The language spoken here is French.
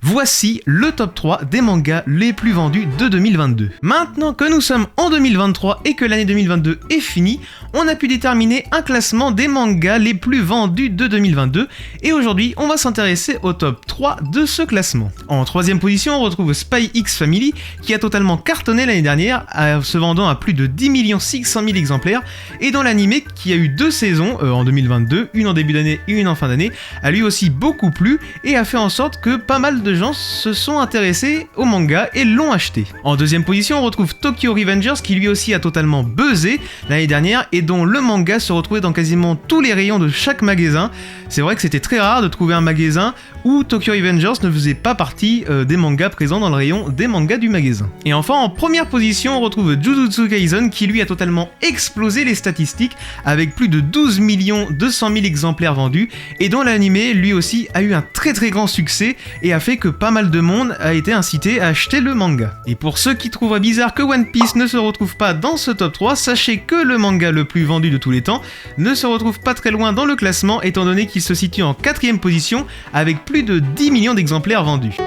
Voici le top 3 des mangas les plus vendus de 2022. Maintenant que nous sommes en 2023 et que l'année 2022 est finie, on a pu déterminer un classement des mangas les plus vendus de 2022 et aujourd'hui on va s'intéresser au top 3 de ce classement. En troisième position on retrouve Spy X Family qui a totalement cartonné l'année dernière, se vendant à plus de 10 600 000 exemplaires et dont l'animé qui a eu 2 saisons en 2022, une en début d'année et une en fin d'année, a lui aussi beaucoup plu et a fait en sorte que pas mal de gens se sont intéressés au manga et l'ont acheté. En deuxième position, on retrouve Tokyo Revengers qui lui aussi a totalement buzzé l'année dernière et dont le manga se retrouvait dans quasiment tous les rayons de chaque magasin. C'est vrai que c'était très rare de trouver un magasin où Tokyo Revengers ne faisait pas partie des mangas présents dans le rayon des mangas du magasin. Et enfin, en première position, on retrouve Jujutsu Kaisen qui lui a totalement explosé les statistiques avec plus de 12 200 000 exemplaires vendus et dont l'animé lui aussi a eu un très grand succès et a fait que pas mal de monde a été incité à acheter le manga. Et pour ceux qui trouveraient bizarre que One Piece ne se retrouve pas dans ce top 3, sachez que le manga le plus vendu de tous les temps ne se retrouve pas très loin dans le classement étant donné qu'il se situe en 4ème position avec plus de 10 millions d'exemplaires vendus.